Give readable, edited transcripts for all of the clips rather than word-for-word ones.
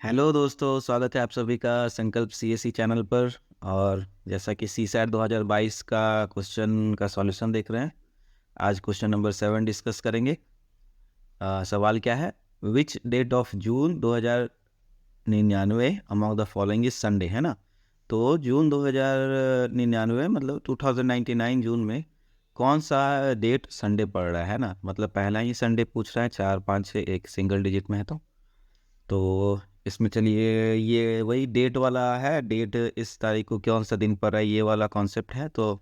Hello दोस्तों, स्वागत है आप सभी का संकल्प सीएसई चैनल पर। और जैसा कि सीसैट 2022 का क्वेश्चन का सॉल्यूशन देख रहे हैं, आज क्वेश्चन नंबर 7 डिस्कस करेंगे। सवाल क्या है? Which date of June 2099 among the following is Sunday, है ना। तो जून 2099 मतलब 2099 जून में कौन सा डेट संडे पड़ रहा है ना। मतलब पहला ही संडे पूछ रहा है, 4 5 6 एक सिंगल डिजिट में है। तो इसमें चलिए, ये वही डेट वाला है। डेट इस तारीख को कौन सा दिन पर है, ये वाला कॉन्सेप्ट है। तो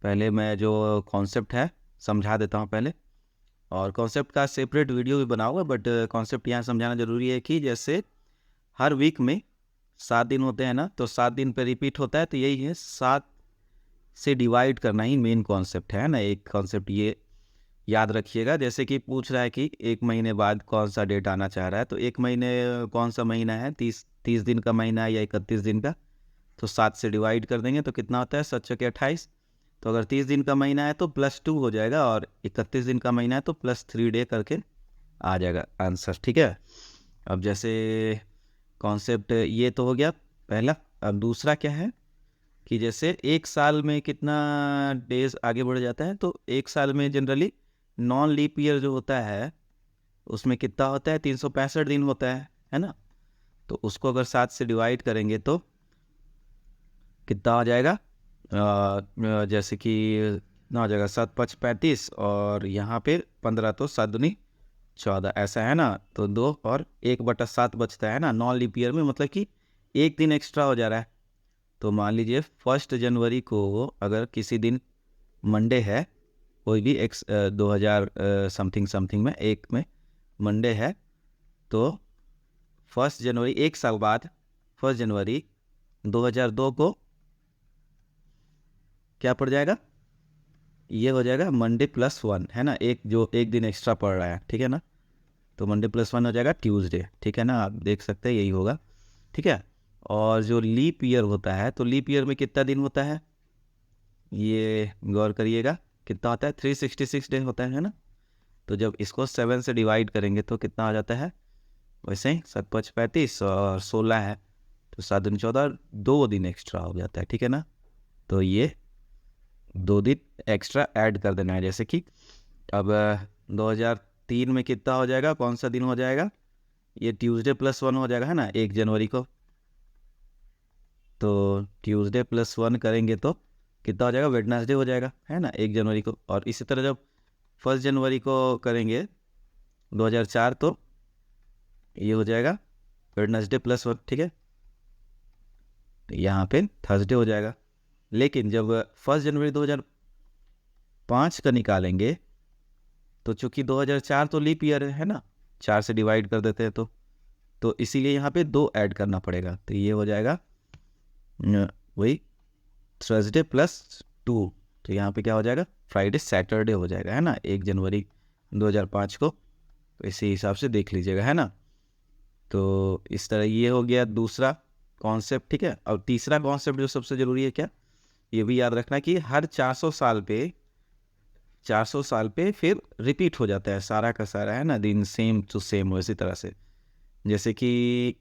पहले मैं जो कॉन्सेप्ट है समझा देता हूँ पहले। और कॉन्सेप्ट का सेपरेट वीडियो भी बनाऊंगा, बट कॉन्सेप्ट यहाँ समझाना ज़रूरी है कि जैसे हर वीक में 7 दिन होते हैं ना, तो 7 दिन पर रिपीट होता है। तो यही है, 7 से डिवाइड करना ही मेन कॉन्सेप्ट है ना। एक कॉन्सेप्ट ये याद रखिएगा। जैसे कि पूछ रहा है कि एक महीने बाद कौन सा डेट आना चाह रहा है, तो एक महीने कौन सा महीना है, 30 दिन का महीना है या 31 दिन का। तो 7 से डिवाइड कर देंगे तो कितना होता है, 7 चौके 28। तो अगर 30 दिन का महीना है तो +2 हो जाएगा, और 31 दिन का महीना है तो +3 डे करके आ जाएगा आंसर। ठीक है। अब जैसे कॉन्सेप्ट ये तो हो गया पहला। अब दूसरा क्या है कि जैसे एक साल में कितना डेज आगे बढ़ जाता है। तो एक साल में जनरली नॉन लीप ईयर जो होता है उसमें कितना होता है, 365 दिन होता है ना। तो उसको अगर 7 से डिवाइड करेंगे तो कितना आ जाएगा, जैसे कि ना हो जाएगा 7 5 35, और यहाँ पे 15, तो 7 दूनी 14 ऐसा है ना। तो 2 और 1/7 बचता है ना नॉन लीप ईयर में, मतलब कि एक दिन एक्स्ट्रा हो जा रहा है। तो मान लीजिए 1 जनवरी को अगर किसी दिन मंडे है, कोई भी 2000 समथिंग समथिंग में एक में मंडे है, तो 1 जनवरी एक साल बाद 1 जनवरी 2002 को क्या पड़ जाएगा, ये हो जाएगा मंडे +1, है ना। एक जो एक दिन एक्स्ट्रा पड़ रहा है, ठीक है ना। तो मंडे +1 हो जाएगा ट्यूसडे, ठीक है ना। आप देख सकते हैं यही होगा, ठीक है। और जो लीप ईयर होता है, तो लीप ईयर में कितना दिन होता है, ये गौर करिएगा। कितना होता है, 366 डे होता है ना। तो जब इसको 7 से डिवाइड करेंगे तो कितना आ जाता है, वैसे ही 7 5 35 और 16 है, तो 7 दूनी 14, 2 दिन एक्स्ट्रा हो जाता है, ठीक है ना। तो ये 2 दिन एक्स्ट्रा ऐड कर देना है। जैसे कि अब 2003 में कितना हो जाएगा, कौन सा दिन हो जाएगा, ये ट्यूसडे +1 हो जाएगा, है ना, 1 जनवरी को। तो ट्यूसडे +1 करेंगे तो कितना हो जाएगा, वेडनेसडे हो जाएगा, है ना, 1 जनवरी को। और इसी तरह जब 1 जनवरी को करेंगे 2004, तो ये हो जाएगा वेडनेसडे +1, ठीक है। तो यहाँ पे थर्सडे हो जाएगा। लेकिन जब 1 जनवरी 2005 का निकालेंगे, तो चूंकि 2004 तो लीप ईयर है ना, 4 से डिवाइड कर देते हैं तो इसीलिए यहाँ पे 2 ऐड करना पड़ेगा। तो ये हो जाएगा वही थर्सडे +2। तो यहाँ पे क्या हो जाएगा, फ्राइडे सैटरडे हो जाएगा, है ना, 1 जनवरी 2005 को। तो इसी हिसाब से देख लीजिएगा, है ना। तो इस तरह ये हो गया दूसरा कॉन्सेप्ट, ठीक है। और तीसरा कॉन्सेप्ट जो सबसे ज़रूरी है क्या, ये भी याद रखना कि हर 400 साल पे फिर रिपीट हो जाता है सारा का सारा, है ना, दिन सेम टू सेम। उसी तरह से जैसे कि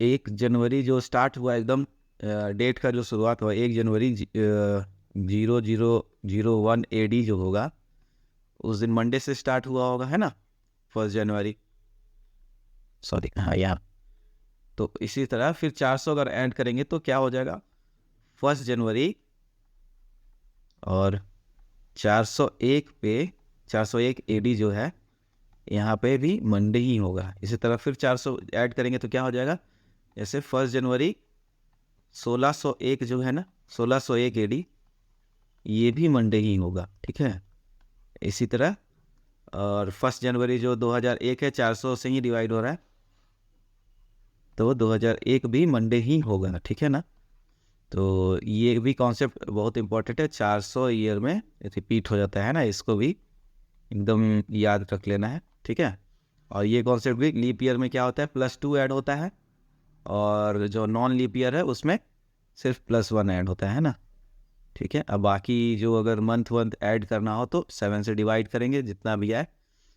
1 जनवरी जो स्टार्ट हुआ एकदम, डेट का जो शुरुआत हुआ 1 जनवरी 0001 AD जो होगा, उस दिन मंडे से स्टार्ट हुआ होगा, है ना, 1 जनवरी, सॉरी, हाँ यार। तो इसी तरह फिर 400 अगर ऐड करेंगे तो क्या हो जाएगा, 1 जनवरी और 401 पे 401 AD जो है, यहाँ पे भी मंडे ही होगा। इसी तरह फिर 400 ऐड करेंगे तो क्या हो जाएगा, जैसे 1 जनवरी 1601 जो है ना, 1601 AD, ये भी मंडे ही होगा, ठीक है। इसी तरह और 1 जनवरी जो 2001 है, 400 से ही डिवाइड हो रहा है, तो 2001 भी मंडे ही होगा, ठीक है ना। तो ये भी कॉन्सेप्ट बहुत इंपॉर्टेंट है, 400 ईयर में रिपीट हो जाता है ना, इसको भी एकदम याद रख लेना है, ठीक है। और ये कॉन्सेप्ट भी लीप ईयर में क्या होता है, +2 ऐड होता है, और जो नॉन लीप ईयर है उसमें सिर्फ +1 ऐड होता है ना, ठीक है। अब बाकी जो अगर मंथ ऐड करना हो तो 7 से डिवाइड करेंगे जितना भी है,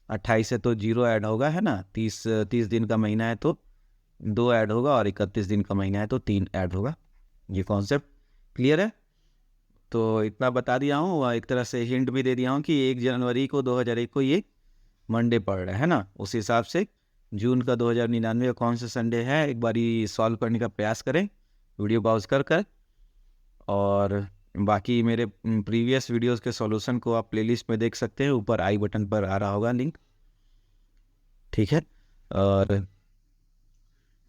28 से तो 0 ऐड होगा, है ना। 30 दिन का महीना है तो 2 ऐड होगा, और 31 दिन का महीना है तो 3 ऐड होगा। ये कॉन्सेप्ट क्लियर है। तो इतना बता दिया हूँ, और एक तरह से हिंट भी दे दिया हूँ कि 1 जनवरी को 2001 को ये मंडे पड़ रहा है ना। उस हिसाब से जून का 2099 का कौन सा संडे है, एक बारी सॉल्व करने का प्रयास करें वीडियो पॉज कर कर। और बाकी मेरे प्रीवियस वीडियोस के सॉल्यूशन को आप प्लेलिस्ट में देख सकते हैं, ऊपर आई बटन पर आ रहा होगा लिंक, ठीक है। और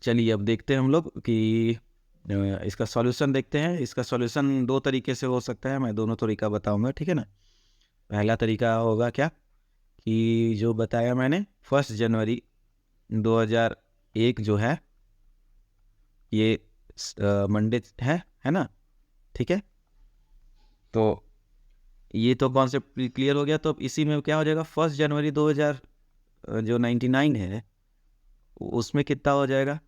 चलिए अब देखते हैं हम लोग कि इसका सॉल्यूशन देखते हैं। इसका सॉल्यूशन 2 तरीके से हो सकता है, मैं दोनों तरीका बताऊंगा, ठीक है ना। पहला तरीका होगा क्या कि जो बताया मैंने, 1 जनवरी 2001 जो है ये मंडे है ना, ठीक है। तो ये तो कॉन्सेप्ट क्लियर हो गया। तो अब इसी में क्या हो जाएगा, 1 जनवरी 2000 जो 99 है उसमें कितना हो जाएगा,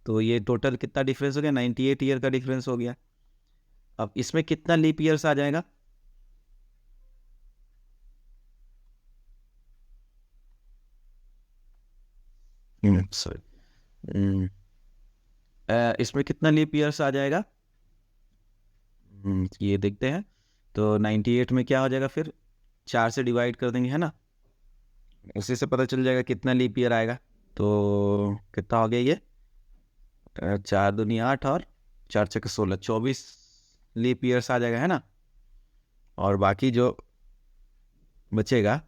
तो ये टोटल कितना डिफरेंस हो गया, 98 ईयर का डिफरेंस हो गया। अब इसमें कितना लीप ईयर्स आ जाएगा, सॉरी, इसमें कितना लीप ईयर्स आ जाएगा, ये देखते हैं। तो 98 में क्या हो जाएगा, फिर 4 से डिवाइड कर देंगे, है ना। उसी से पता चल जाएगा कितना लीप ईयर आएगा। तो कितना हो गया ये, 4 दूनी 8 और 4 छक्के 16, 24 लीप ईयर्स आ जाएगा, है ना। और बाकी जो बचेगा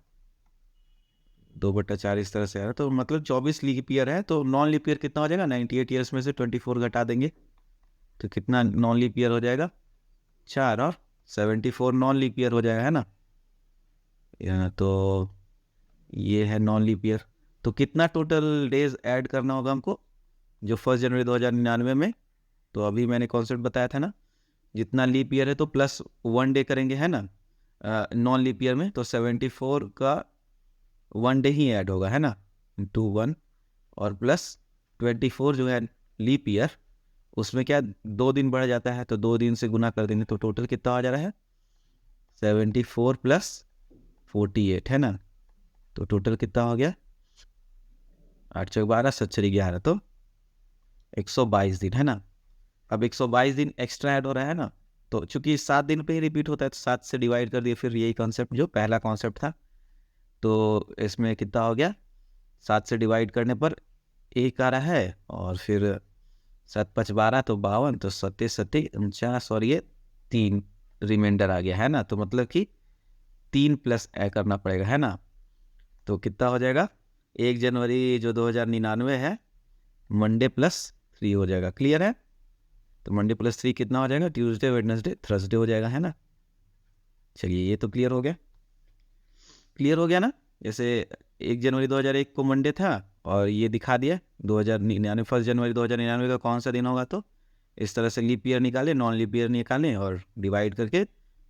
2/4 इस तरह से आ रहा है, तो मतलब 24 लीप ईयर है। तो नॉन लीप ईयर कितना हो जाएगा, 98 ईयर्स में से 24 घटा देंगे तो कितना नॉन लीप ईयर हो जाएगा, 4, और 74 नॉन लीप ईयर हो जाएगा, है ना। तो ये है नॉन लीप ईयर। तो कितना टोटल डेज ऐड करना होगा हमको, जो 1 जनवरी 2099 में, तो अभी मैंने कॉन्सेप्ट बताया था ना, जितना लीप ईयर है तो प्लस 1 डे करेंगे, है ना। नॉन लीप ईयर में तो 74 का 1 डे ही ऐड होगा, है ना, 1 और प्लस 24 जो है लीप ईयर, उसमें क्या 2 दिन बढ़ जाता है, तो 2 दिन से गुना कर देंगे तो टोटल कितना आ जा रहा है, 74 प्लस 48, है ना। तो टोटल कितना हो गया, 8 चौक 12 7 11, तो 122 दिन, है ना। अब 122 दिन एक्स्ट्रा ऐड हो रहा है ना, तो चूंकि 7 दिन पे ही रिपीट होता है तो 7 से डिवाइड कर दिए, फिर यही कॉन्सेप्ट जो पहला कॉन्सेप्ट था। तो इसमें कितना हो गया, 7 से डिवाइड करने पर 1 आ रहा है, और फिर 7 5 12 तो 52, तो 37 37 49, और ये 3 रिमाइंडर आ गया, है ना। तो मतलब कि 3 प्लस ऐड करना पड़ेगा, है ना। तो कितना हो जाएगा, 1 जनवरी जो 2099 है मंडे प्लस 3 हो जाएगा, क्लियर है। तो मंडे प्लस 3 कितना हो जाएगा, ट्यूसडे वेडनेसडे थर्सडे हो जाएगा, है ना। चलिए ये तो क्लियर हो गया, क्लियर हो गया ना। जैसे 1 जनवरी 2001 को मंडे था, और ये दिखा दिया 2099 1 जनवरी 2099 का कौन सा दिन होगा, तो इस तरह से लीप ईयर निकालें, नॉन लीप ईयर निकालें, और डिवाइड करके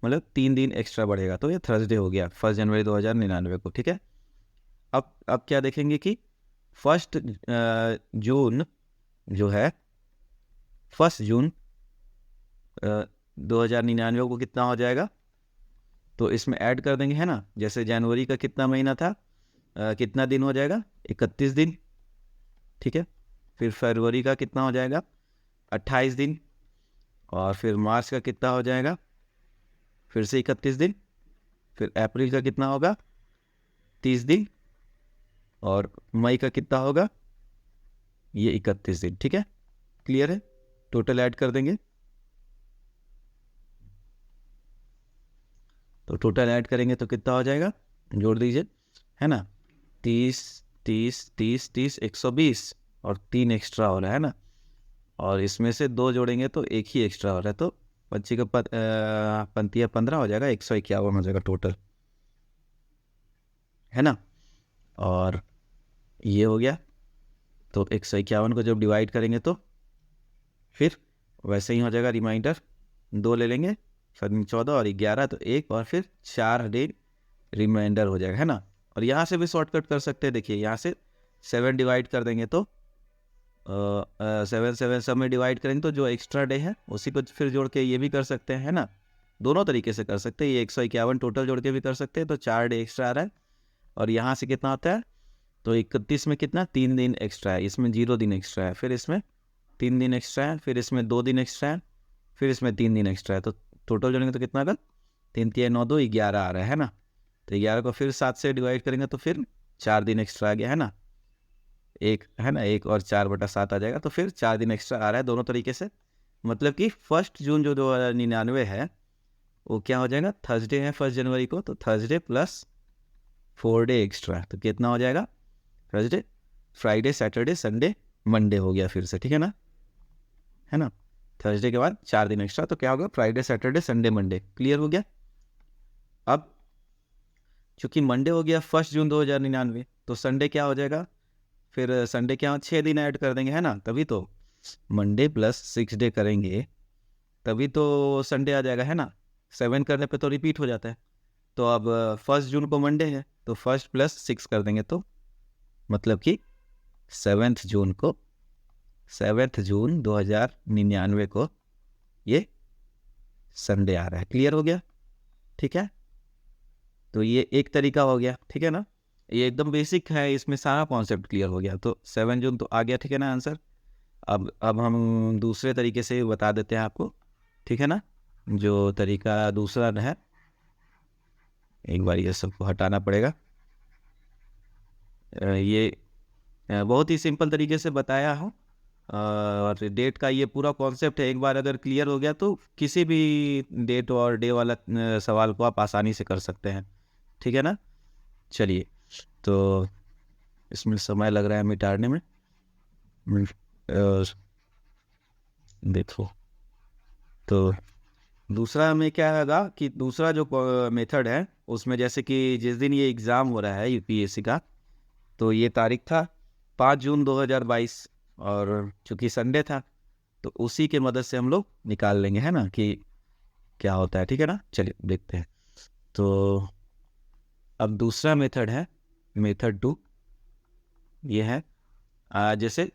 मतलब 3 दिन एक्स्ट्रा बढ़ेगा, तो ये थर्सडे हो गया 1 जनवरी 2099 को, ठीक है। अब क्या देखेंगे कि 1 जून जो है, 1 जून 2099 को कितना हो जाएगा, तो इसमें ऐड कर देंगे, है ना। जैसे जनवरी का कितना महीना था, कितना दिन हो जाएगा, 31 दिन, ठीक है। फिर फरवरी का कितना हो जाएगा, 28 दिन, और फिर मार्च का कितना हो जाएगा, फिर से 31 दिन, फिर अप्रैल का कितना होगा, 30 दिन, और मई का कितना होगा, ये 31 दिन, ठीक है, क्लियर है। टोटल ऐड कर देंगे, तो टोटल ऐड करेंगे तो कितना हो जाएगा, जोड़ दीजिए, है ना। 30 30 30 30 120, और 3 एक्स्ट्रा हो रहा है ना, और इसमें से 2 जोड़ेंगे तो 1 ही एक्स्ट्रा हो रहा है, तो 25 का 15 हो जाएगा, 151 हो जाएगा टोटल, है ना। और ये हो गया, तो 151 को जब डिवाइड करेंगे तो फिर वैसे ही हो जाएगा, रिमाइंडर 2 ले लेंगे, 14 और 11, तो 1 और फिर 4 डे रिमाइंडर हो जाएगा, है ना। और यहाँ से भी शॉर्टकट कर सकते हैं, देखिए यहाँ से 7 डिवाइड कर देंगे तो 7 7 सब में डिवाइड करेंगे तो जो एक्स्ट्रा डे है उसी को फिर जोड़ के ये भी कर सकते हैं, है ना। दोनों तरीके से कर सकते हैं, ये 151 टोटल जोड़ के भी कर सकते हैं, तो 4 डे एक्स्ट्रा आ रहा है, और यहाँ से कितना होता है, तो 31 में कितना 3 दिन एक्स्ट्रा है, इसमें 0 दिन एक्स्ट्रा है, फिर इसमें 3 दिन एक्स्ट्रा है, फिर इसमें 2 दिन एक्स्ट्रा है, फिर इसमें 3 दिन एक्स्ट्रा है। तो टोटल जोड़ेंगे तो कितना आएगा, 3 3 9 2 11 आ रहा है ना। तो 11 को फिर 7 से डिवाइड करेंगे तो फिर 4 दिन एक्स्ट्रा आ गया है ना, एक है ना, 1 और 4/7 आ जाएगा। तो फिर 4 दिन एक्स्ट्रा आ रहा है दोनों तरीके से। मतलब कि 1 जून जो 2099 है वो क्या हो जाएगा, थर्सडे है 1 जनवरी को, तो थर्सडे प्लस 4 डे एक्स्ट्रा, तो कितना हो जाएगा, Thursday Friday Saturday Sunday Monday हो गया फिर से, ठीक है ना। थर्सडे के बाद 4 दिन एक्स्ट्रा, तो क्या होगा, Friday Saturday Sunday Monday. Clear हो गया। अब चूंकि मंडे हो गया 1 जून 2099, तो संडे क्या हो जाएगा, फिर संडे क्या 6 दिन ऐड कर देंगे, है ना। तभी तो मंडे प्लस 6 डे करेंगे तभी तो संडे आ जाएगा, है ना। 7 करने पे तो रिपीट हो जाता है। तो अब 1 जून को मंडे है तो 1 प्लस 6 कर देंगे, तो मतलब कि 7 जून 2099 को ये संडे आ रहा है। क्लियर हो गया, ठीक है। तो ये एक तरीका हो गया, ठीक है ना। ये एकदम बेसिक है, इसमें सारा कॉन्सेप्ट क्लियर हो गया। तो 7 जून तो आ गया, ठीक है ना आंसर। अब हम दूसरे तरीके से बता देते हैं आपको, ठीक है ना। जो तरीका दूसरा है, एक बार ये सबको हटाना पड़ेगा। ये बहुत ही सिंपल तरीके से बताया हूँ, और डेट का ये पूरा कॉन्सेप्ट है। एक बार अगर क्लियर हो गया तो किसी भी डेट और डे वाला सवाल को आप आसानी से कर सकते हैं, ठीक है ना। चलिए, तो इसमें समय लग रहा है मिटाने में। देखो, तो दूसरा में क्या होगा कि दूसरा जो मेथड है उसमें, जैसे कि जिस दिन ये एग्ज़ाम हो रहा है यूपीएससी का, तो ये तारीख था 5 जून 2022, और चूँकि संडे था तो उसी के मदद से हम लोग निकाल लेंगे, है ना, कि क्या होता है, ठीक है ना। चलिए देखते हैं। तो अब दूसरा मेथड है, मेथड 2, ये है जैसे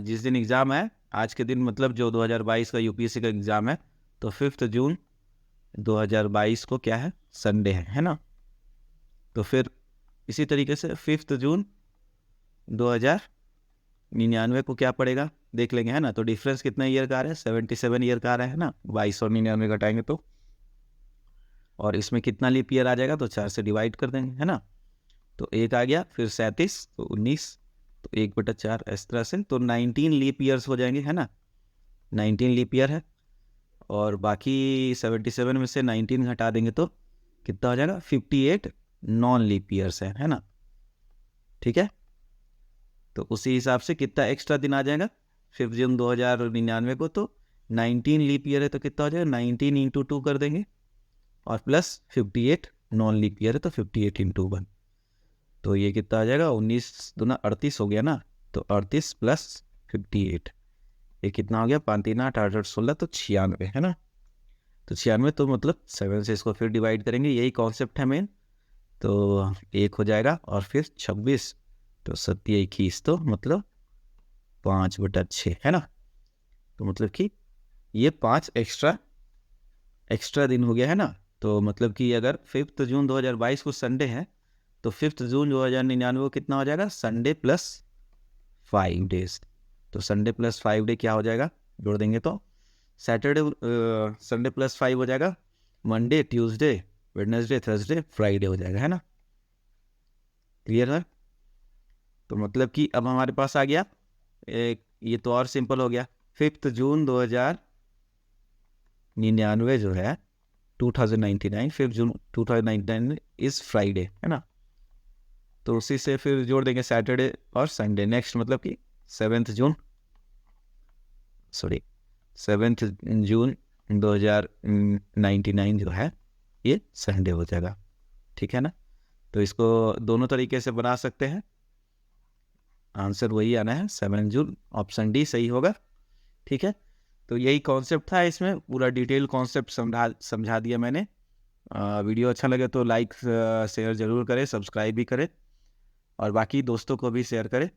जिस दिन एग्ज़ाम है आज के दिन, मतलब जो 2022 का यूपीएससी का एग्ज़ाम है, तो 5 जून 2022 को क्या है, संडे है ना। तो फिर इसी तरीके से 5 जून 2099 को क्या पड़ेगा देख लेंगे, है ना। तो डिफरेंस कितना ईयर का आ रहा है, 77 ईयर का आ रहा है ना। 22 और 99 घटाएंगे तो, और इसमें कितना लीप ईयर आ जाएगा, तो 4 से डिवाइड कर देंगे, है ना। तो 1 आ गया, फिर 37, तो 19, तो 1/4 इस तरह से, तो 19 लीप ईयर्स हो जाएंगे, है ना। 19 लीप ईयर है, और बाकी 77 में से 19 घटा देंगे तो कितना हो जाएगा, 58 नॉन लीप ईयर्स है ना, ठीक है। तो उसी हिसाब से कितना एक्स्ट्रा दिन आ जाएगा 5 जून 2099 को, तो 19 लीप ईयर है तो कितना हो जाएगा, 19 × 2 कर देंगे, और प्लस 58 नॉन लीप ईयर है तो 58 × 1, तो ये कितना आ जाएगा, 19 दूना 38 हो गया ना। तो 38 प्लस 58, ये कितना हो गया, 5 3 8 8 8 16, तो 96, है ना। तो 96, तो मतलब 7 से इसको फिर डिवाइड करेंगे, यही कॉन्सेप्ट है मेन। तो 1 हो जाएगा, और फिर 26, तो 7 21, तो मतलब 5/6, है ना। तो मतलब कि ये 5 एक्स्ट्रा दिन हो गया, है ना। तो मतलब कि अगर 5 जून 2022 को संडे है, तो 5 जून 2099 को कितना हो जाएगा, संडे प्लस 5 डेज। तो संडे प्लस 5 डे क्या हो जाएगा, जोड़ देंगे तो सैटरडे, संडे प्लस 5 हो जाएगा, Monday Tuesday Wednesday Thursday Friday हो जाएगा, है ना। क्लियर है। तो मतलब कि अब हमारे पास आ गया एक, ये तो और सिंपल हो गया। 5 जून 2099 जो है 2099, 5 जून 2099 इज फ्राइडे, है ना। तो उसी से फिर जोड़ देंगे सैटरडे और संडे। नेक्स्ट मतलब कि 7 जून 2099 जो है ये संडे हो जाएगा, ठीक है ना। तो इसको दोनों तरीके से बना सकते हैं, आंसर वही आना है 7 जून, ऑप्शन डी सही होगा, ठीक है। तो यही कॉन्सेप्ट था, इसमें पूरा डिटेल कॉन्सेप्ट समझा दिया मैंने। वीडियो अच्छा लगे तो लाइक शेयर ज़रूर करें, सब्सक्राइब भी करें, और बाकी दोस्तों को भी शेयर करें।